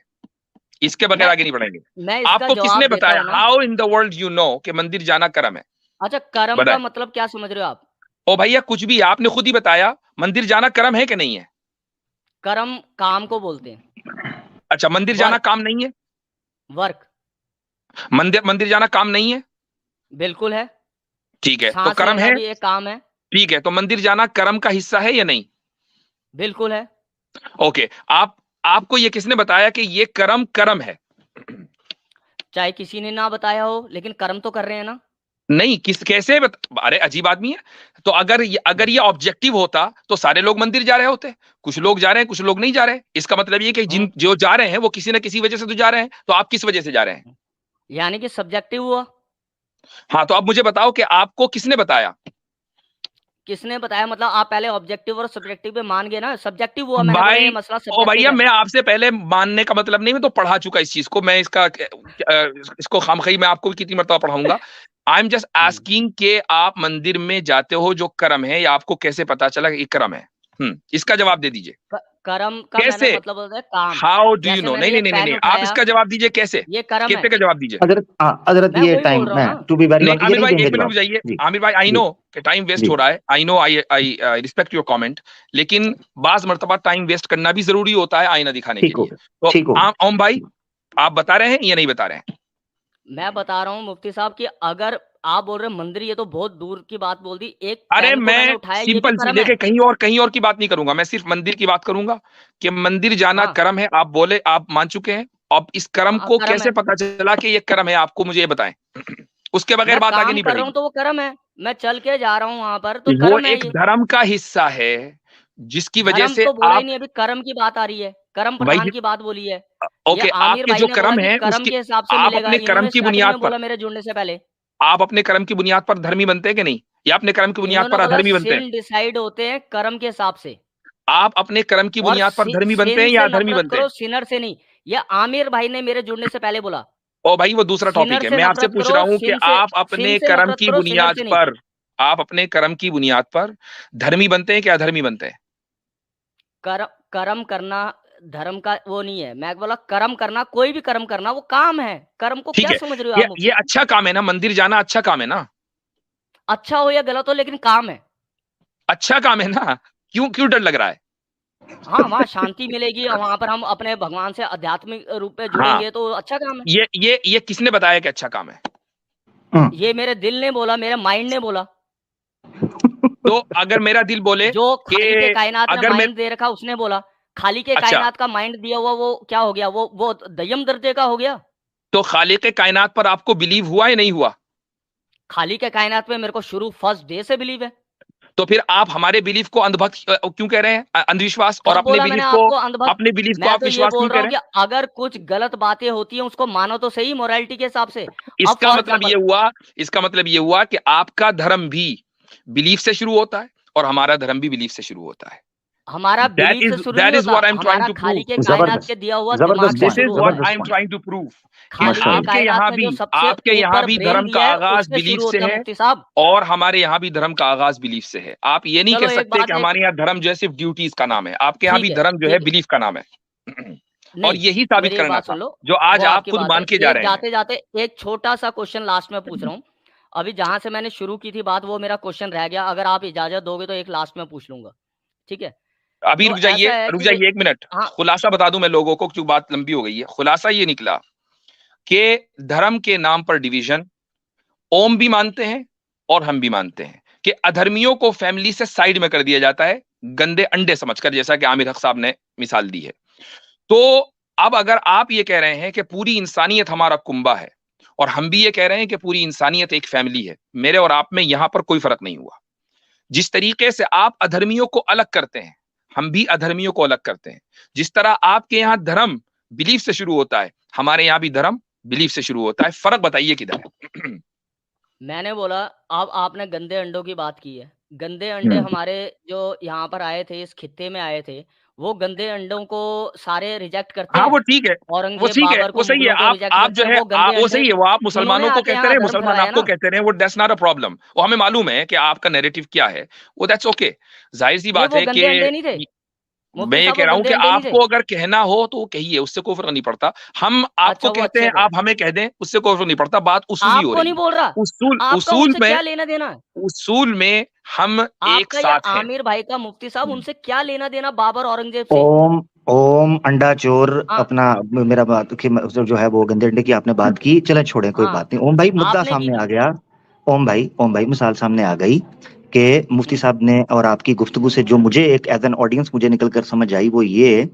इसके बगैर मैं आगे नहीं पढ़ेंगे। मैं इसका आपको जवाब किसने देता बताया? हूँ ना। How in the world you know कि मंदिर जाना कर्म है? अच्छा, कर्म का बताए। मतलब क्या समझ रहे हो आप? ओ भैया, कुछ भी, आपने खुद ही बताया, मंदिर जाना कर्म है कि नहीं है? कर्म काम को बोलते हैं। अच्छा, मंदिर जाना वर्क, काम नहीं है? वर्क मंदिर मंदिर जाना काम नहीं है? बिल्कुल है। ठीक है, तो सांस कर्म लेना है। भी एक काम है। ठीक है, तो मंदिर जाना कर्म का हिस्सा है या नहीं? बिल्कुल है। ओके, आपको ये किसने बताया कि ये कर्म कर्म है? चाहे किसी ने ना बताया हो, लेकिन कर्म तो कर रहे हैं ना। नहीं, कैसे अरे अजीब आदमी है। तो अगर ये ऑब्जेक्टिव होता तो सारे लोग मंदिर जा रहे होते। कुछ लोग जा रहे हैं, कुछ लोग नहीं जा रहे। इसका मतलब ये कि हम्म, जिन जो जा रहे हैं वो किसी ना किसी वजह से तो जा रहे हैं। तो आप किस वजह से जा रहे हैं? यानी कि सब्जेक्टिव हुआ। हाँ, तो अब मुझे बताओ कि आपको किसने बताया? किसने बताया मतलब आप पहले ऑब्जेक्टिव और सब्जेक्टिव पे मान गए ना। सब्जेक्टिव हुआ, मैंने बोला भाई, ये मसला ओ सब्जेक्टिव भैया, है। मैं आपसे पहले मानने का मतलब नहीं, मैं तो पढ़ा चुका इस चीज को। मैं इसको खामखई मैं आपको कितनी मरतबा पढ़ाऊंगा। I am just hmm, asking के आप मंदिर में जाते हो जो कर्म है, या आपको कैसे पता चला कि ये कर्म है? इसका जवाब दे दीजिए। कर्म का मैंने कैसे? मतलब होता है काम। हाउ डू यू जैसे नो? मैंने नहीं ये नहीं नहीं नहीं पेन नहीं, आप उठाया, इसका जवाब दीजिए कैसे। ये कर्म है। कैसे का जवाब दीजिए। हजरत, हाँ हजरत, मैं ये वही बोल टाइम रहा हूँ मैं ना। टू बी वेरी नहीं ऑनेस्ट, ये आमिर नहीं भाई, देंगे एक मिनट रुक जवाब। जाइए। जी आमिर भाई, आई जी नो कि टाइम वेस्ट जी हो रहा है, I know, I respect your comment. लेकिन बाज मर्तबा टाइम वेस्ट करना भी जरूरी होता है आईना दिखाने के ठीक हो लिए। गया, तो ठीक हो गया। ओम भाई, आप बता रहे हैं या नहीं बता रहे हैं? मैं बता रहा हूँ मुफ्ती साहब कि अगर आप बोल रहे हैं मंदिर, ये तो बहुत दूर की बात बोल दी। एक अरे पेन को मैंने मैं उठाया, ये भी सिंपल सी कर्म है। देखे, कहीं और की बात नहीं करूंगा, मैं सिर्फ मंदिर की बात करूंगा कि मंदिर जाना हाँ कर्म है। आप बोले, आप मान चुके हैं। अब इस कर्म हाँ, को कर्म कैसे है। पता चला कि ये कर्म है, आपको मुझे ये बताएं। उसके बगैर मैं बात आगे काम नहीं कर रहा बढ़ेगी। हूँ तो वो कर्म है। मैं चल के जा रहा हूँ वहां पर तो वो कर्म है एक ये। धर्म का हिस्सा है, जिसकी वजह धर्म से तो बोला ही आप, नहीं, अभी कर्म की बात आ रही है। कर्म भाई, प्रधान की बात बोली है। ये ओके, आमिर आपके भाई जो ने बोला कर्म कि है कर्म उसके, के हिसाब से आप मिलेगा, अपने कर्म इन्होंने की स्टार्टिंग बुनियाद में पर, बोला मेरे जुड़ने से पहले। आप अपने कर्म की बुनियाद पर धर्मी बनते हैं कि नहीं, या अपने कर्म की बुनियाद इन्होंने पर बोला अधर्मी बनते हैं? सिन डिसाइड होते हैं कर्म के हिसाब से। आप अपने कर्म की और बुनियाद पर धर्मी बनते सिन हैं या से अधर्मी नफरत बनते हैं? करो, सिनर से नहीं। ये आमिर भाई ने मेरे जुड़ने से पहले बोला। ओ भाई, वो दूसरा टॉपिक सिनर है। से मैं आपसे नफरत पूछ करो, रहा हूं कि आप सिन अपने से कर्म नफरत की करो, सिनर बुनियाद से नहीं। पर, आप अपने कर्म की बुनियाद पर धर्मी बनते हैं कि अधर्मी बनते हैं? कर्म करना धर्म का वो नहीं है। मैं बोला कर्म करना, कोई भी कर्म करना वो काम है। कर्म को ठीक क्या है, समझ रहे हो ये आप ये मुफ्ती साहब? अच्छा काम है ना, मंदिर जाना अच्छा काम है ना? अच्छा हो या गलत हो, लेकिन काम है। अच्छा काम है ना? क्यों क्यों डर लग रहा है? हाँ, वहाँ शांति मिलेगी और वहां पर हम अपने भगवान से आध्यात्मिक रूप में हाँ, जुड़ेंगे तो अच्छा काम है। ये किसने बताया कि अच्छा काम है? ये मेरे दिल ने बोला, मेरे माइंड ने बोला। तो अगर मेरा दिल बोले जो कि, खाली के कायनात ने अगर मैं, माइंड दे रखा उसने बोला। खाली के अच्छा, कायनात का माइंड दिया हुआ वो क्या हो गया? वो दय्यम दर्जे का हो गया। तो खालिक कायनात पर आपको बिलीव हुआ या नहीं हुआ? खाली के कायनात में मेरे को शुरू फर्स्ट डे से बिलीव है। तो फिर आप हमारे बिलीफ को अंधभक्त क्यों कह रहे हैं, अंधविश्वास, और अपने बिलीफ को आप विश्वास क्यों कह रहे हैं? अगर कुछ गलत बातें होती हैं उसको मानो तो सही, मोरालिटी के हिसाब से। इसका मतलब ये हुआ कि आपका धर्म भी बिलीफ से शुरू होता है और हमारा धर्म भी बिलीफ से शुरू होता है। हमारा बिलीफ से शुरू नहीं होता, हमारा खाली के कायनात के दिया हुआ दिमाग से शुरू होता है। This is what I am trying to prove। आपके यहाँ भी धर्म का आगाज बिलीफ से है और हमारे यहाँ भी धर्म का आगाज बिलीफ से है। आप ये नहीं कह सकते कि हमारे यहाँ धर्म जो है सिर्फ ड्यूटीज का नाम है, आपके यहाँ भी धर्म जो है बिलीफ का नाम है। और यही साबित करना था जो आज आप खुद मान के जा रहे हैं। जाते जाते एक छोटा सा क्वेश्चन लास्ट में पूछ रहा हूँ। अभी जहां से मैंने शुरू की थी बात, वो मेरा क्वेश्चन रह गया। अगर आप इजाजत दोगे तो एक लास्ट में पूछ लूंगा, ठीक है? अभी रुक जाइए 1 मिनट। हाँ। खुलासा बता दूं मैं लोगों को, क्योंकि बात लंबी हो गई है। खुलासा ये निकला कि धर्म के नाम पर डिवीजन ओम भी मानते हैं और हम भी मानते हैं कि अधर्मियों को फैमिली से साइड में कर दिया जाता है गंदे अंडे समझकर, जैसा कि आमिर हक साहब ने मिसाल दी है। तो अब अगर आप ये कह रहे हैं कि पूरी इंसानियत हमारा कुंबा है और हम भी ये कह रहे हैं कि पूरी इंसानियत एक फैमिली है, मेरे और आप में यहां पर कोई फर्क नहीं हुआ। जिस तरीके से आप अधर्मियों को अलग करते हैं, हम भी अधर्मियों को अलग करते हैं। जिस तरह आपके यहाँ धर्म बिलीफ से शुरू होता है, हमारे यहाँ भी धर्म बिलीफ से शुरू होता है। फर्क बताइए किधर है? मैंने बोला, अब आपने गंदे अंडों की बात की है। गंदे अंडे हमारे जो यहाँ पर आए थे, इस खित्ते में आए थे, वो गंदे अंडों को सारे रिजेक्ट करते हैं। वो ठीक है, वो ठीक है, वो सही है। आप जो है वो सही है, वो आप मुसलमानों को कहते रहे, मुसलमान आपको कहते रहे, वो दैट्स नॉट अ प्रॉब्लम। वो हमें मालूम है कि आपका नैरेटिव क्या है, वो दैट्स ओके। जाहिर सी बात है कि मैं ये कह रहा हूँ कि आपको अगर कहना हो तो वो कहिए, उससे कोई फर्क नहीं पड़ता। हम आपको कहते हैं, आप हमें कह दें, उससे कोई फर्क नहीं पड़ता। बात उसूली हो रही है। नहीं बोल रहा, उसूल में क्या लेना देना? उसूल में हम एक साथ हैं। आमिर भाई का मुफ्ती साहब, उनसे क्या लेना देना बाबर औरंगजेब से? ओम अंडा चोर अपना मेरा बात जो है वो गंदे अंडे की आपने बात की, चले छोड़े, कोई बात नहीं। ओम भाई मुद्दा सामने आ गया। ओम भाई मिसाल सामने आ गई कि मुफ्ती साहब ने और आपकी गुफ्तगू से जो मुझे एक एज एन ऑडियंस मुझे निकल कर समझ आई, वो ये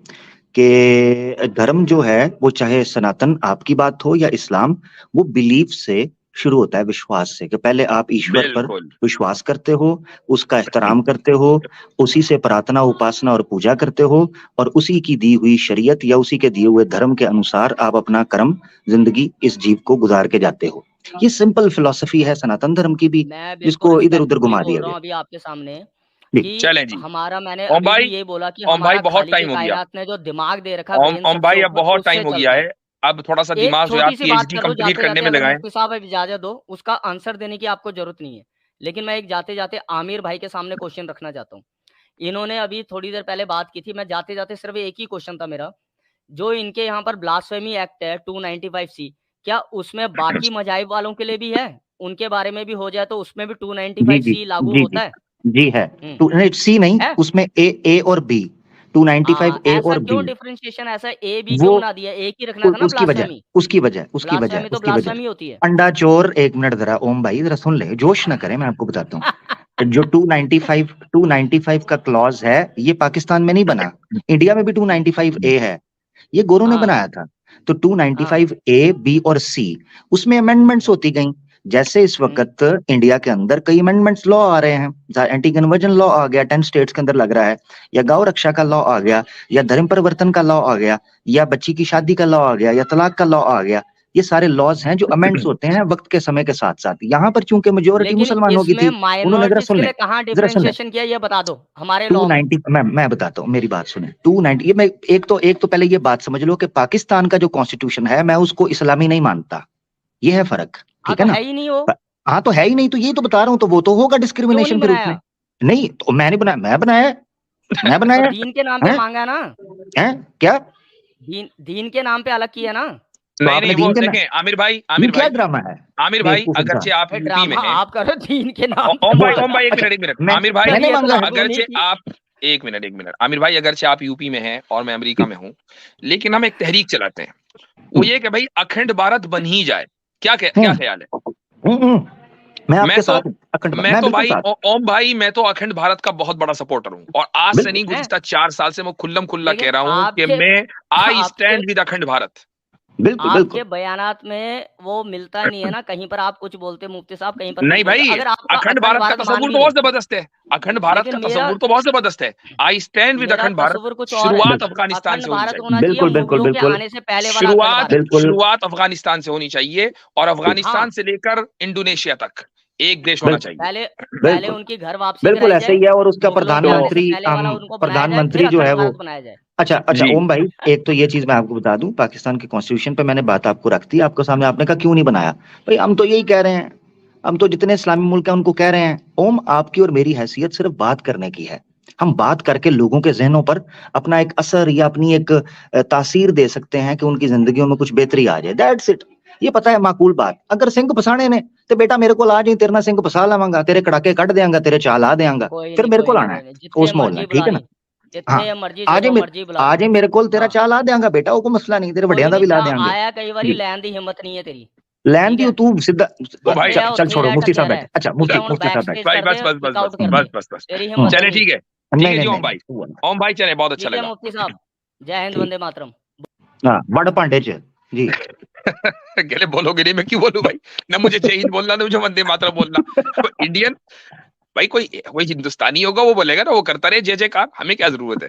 कि धर्म जो है वो चाहे सनातन आपकी बात हो या इस्लाम, वो बिलीफ से शुरू होता है, विश्वास से, कि पहले आप ईश्वर पर विश्वास करते हो, उसका एहतराम करते हो, उसी से प्रार्थना, उपासना और पूजा करते हो, और उसी की दी हुई शरीयत या उसी के दिए हुए धर्म के अनुसार आप अपना कर्म, जिंदगी इस जीव को गुजार के जाते हो। ये सिंपल फिलॉसफी है सनातन धर्म की भी, जिसको इधर उधर घुमा दिया गया। अभी आपके सामने चलें जी। हमारा मैंने ओम भाई ये बोला कि ओम भाई बहुत टाइम हो गया, ने जो दिमाग दे रखा, ओम भाई अब बहुत टाइम हो गया है। अब थोड़ा सा दिमाग जो है आप पीएचडी कंप्लीट करने में लगाएं। मुफ्ती साहब इजाजत दो, उसका आंसर देने की आपको जरूरत नहीं है, लेकिन मैं एक जाते जाते आमिर भाई के सामने क्वेश्चन रखना चाहता हूँ। इन्होंने अभी थोड़ी देर पहले बात की थी, मैं जाते जाते सिर्फ एक ही क्वेश्चन था मेरा, जो इनके यहाँ पर ब्लास्फेमी एक्ट है 295C, क्या उसमें बाकी मजाहिब वालों के लिए भी है? उनके बारे में भी हो जाए तो उसमें भी 295C लागू होता है? जी है। सी नहीं, उसमें ए और बी, 295A और बी। क्यों डिफरेंशिएशन ऐसा ए बी क्यों बना दिया? एक ही रखना था ना। उसकी वजह होती है। अंडा चोर, एक मिनट जरा ओम भाई जरा सुन ले, जोश ना करें, मैं आपको बताता हूँ। जो 295 का क्लॉज है, ये पाकिस्तान में नहीं बना, इंडिया में भी 295A है, ये गोरों ने बनाया था। तो 295A, B और C उसमें अमेंडमेंट्स होती गई। जैसे इस वक्त इंडिया के अंदर कई अमेंडमेंट्स लॉ आ रहे हैं, एंटी कन्वर्जन लॉ आ गया 10 स्टेट्स के अंदर लग रहा है, या गौ रक्षा का लॉ आ गया, या धर्म परिवर्तन का लॉ आ गया, या बच्ची की शादी का लॉ आ गया, या तलाक का लॉ आ गया। ये सारे लॉज हैं जो अमेंड्स होते हैं वक्त के समय के साथ साथ। यहाँ पर चूंकि मेजोरिटी मुसलमानों की थी, उन्होंने जरा सुन ले, डिफरेंशिएशन किया, ये बता दो हमारे 290। मैं बताता हूँ, मेरी बात सुने। 290 ये मैं एक तो पहले ये बात समझ लो कि पाकिस्तान का जो कॉन्स्टिट्यूशन है, मैं उसको इस्लामी नहीं मानता, ये है फर्क, ठीक है ना? है ही नहीं हो। हाँ तो है ही नहीं, तो ये तो बता रहा हूँ, तो वो तो होगा डिस्क्रिमिनेशन फिर उसमें। नहीं तो मैंने बनाया, मैं बनाया दीन के नाम पे मांगा ना? है क्या? दीन के नाम पे अलग किया ना? नहीं वो देखें आमिर भाई क्या ड्रामा है? आमिर भाई अगरचे आप यूपी में हैं, आप करो दीन के नाम। ओम भाई एक मिनट आमिर भाई, अगरचे आप एक मिनट आमिर भाई, अगरचे आप यूपी में हैं और मैं अमेरिका में हूँ, लेकिन हम एक तहरीक चलाते हैं, वो ये कि भाई अखंड भारत बन ही जाए। क्या ख्याल है? मैं तो भाई ओम भाई, मैं तो अखंड भारत का बहुत बड़ा सपोर्टर हूँ, और आज से नहीं, गुज़िश्ता 4 साल से मैं खुल्ला कह रहा हूँ कि मैं आई स्टैंड विद अखंड भारत। बिल्कुल आपके बिल्कुल बयानात में वो मिलता नहीं है ना, कहीं पर आप कुछ बोलते मुफ्ती साहब, कहीं पर नहीं कुछ बोलते। भाई, अगर आपका अखंड भारत का मान तस्वुर भी तो बहुत लें, जबरदस्त है, अखंड भारत लेकिन का मेरा तस्वुर तो बहुत जबरदस्त है। आई स्टैंड विद मेरा अखंड भारत। तस्वुर कुछ और है। शुरुआत अफगानिस्तान अखंड से होनी भारत चाहिए। होना चाहिए बिल्कुल बिल्कुल मुगलों के बिल्कुल आने से पहले वाला अखंड शुरुआत भारत। बिल्कुल शुरुआत अफगानिस्तान से होनी चाहिए, और अफगानिस्तान हाँ, से लेकर इंडोनेशिया तक एक देश होना बिल्कुल चाहिए। पहले पहले बिल्कुल उनकी घर वापसी बिल्कुल कराई ऐसे जाए, ही है। और उसका मुगलों के आने से प्रधानमंत्री पहले वाला उनको बनाया जाए, फिर प्रधानमंत्री जो अखंड है वो, भारत बनाया जाए। अच्छा अच्छा जी ओम भाई, एक तो ये चीज मैं आपको बता दूं, पाकिस्तान के कॉन्स्टिट्यूशन पे मैंने बात आपको रख दी, आपको सामने, आपने कहा क्यों नहीं बनाया। भाई हम तो यही कह रहे हैं, हम तो जितने इस्लामी मुल्क हैं उनको कह रहे हैं। ओम, आपकी और मेरी हैसियत सिर्फ बात करने की है। हम बात करके लोगों के जहनों पर अपना एक असर या अपनी एक तासीर दे सकते हैं कि उनकी जिंदगियों में कुछ बेहतरी आ जाए, दैट्स इट। ये पता है माकूल बात। अगर सिंह फसाने ने तो बेटा मेरे को आ जाए, तेरे ना सिंह फसा लवांगा, तेरे कड़ाके कट देंगा, तेरे चाल आ देंगा, कोई फिर नहीं, मेरे कोई को नहीं, आना कोई है नहीं, जितने ओस मोहल्ला, मर्जी ठीक बुला है ली, ना। हाँ, जितने मर्जी जो मर्जी बुला ली। आज मेरे को तेरा हाँ, चाल आ देंगा बेटा, वो कोई मसला नहीं, तेरे कोई वड्यां दा नहीं, भी ला जा देंगे आया कई बारी, जी। लैन दी हिम्मत नहीं है तेरी। लैन ठीक दी है, तू सीधा। ओ भाई, जिथे आ चल उत्थे ही छोड़ो, रह मुफ्ती टक्या साहब रह, बैठे, अच्छा जिथे मुफ्ती हुण मुफ्ती बैक साहब बैठे। स्पेस भाई कर बस दे, बस बस किक बस आउट कर बस दे, बस बस। तेरी हिम्मत चले है नहीं। ठीक है, ठीक नहीं है नहीं जी नहीं ओम भाई। नहीं, ओम भाई चले, बहुत अच्छा ठीक है लगा। मुफ्ती साहब, जय हिंद, ठीक, वंदे मातरम। हाँ बड़ भांडे च जी। कहले बोलोगे नहीं, मैं क्यों बोलूं भाई। ना मुझे जय हिंद बोलना, ना मुझे वंदे मातरम बोलना। इंडियन भाई, कोई कोई हिंदुस्तानी होगा वो बोलेगा ना, वो करता रहे जय जयकार, हमें क्या जरूरत है।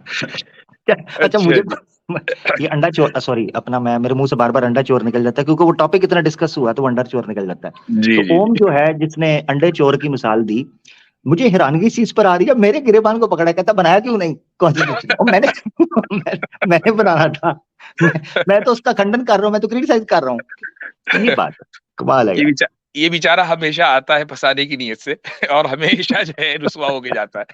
अच्छा अच्छा मुझे जी। ये अंडा चोर, सॉरी अपना, मैं मेरे मुंह से बार बार अंडा चोर निकल जाता है क्योंकि वो टॉपिक इतना डिस्कस हुआ तो वो अंडा चोर निकल जाता है। जी तो जी ओम जी। जो है जिसने अंडे चोर की मिसाल दी, मुझे हैरानगी इस चीज पर आ रही है, मेरे गिरेबान को पकड़ा, कहता बनाया क्यों नहीं कॉन्स्टिट्यूशन, और मैंने मैंने बनाना था। मैं तो उसका खंडन कर रहा हूँ, मैं तो क्रिटिसाइज कर रहा हूँ। ये बात कमाल है ये यार। ये बेचारा हमेशा आता है फंसाने की नीयत से, और हमेशा जो है रुसवा होके जाता है।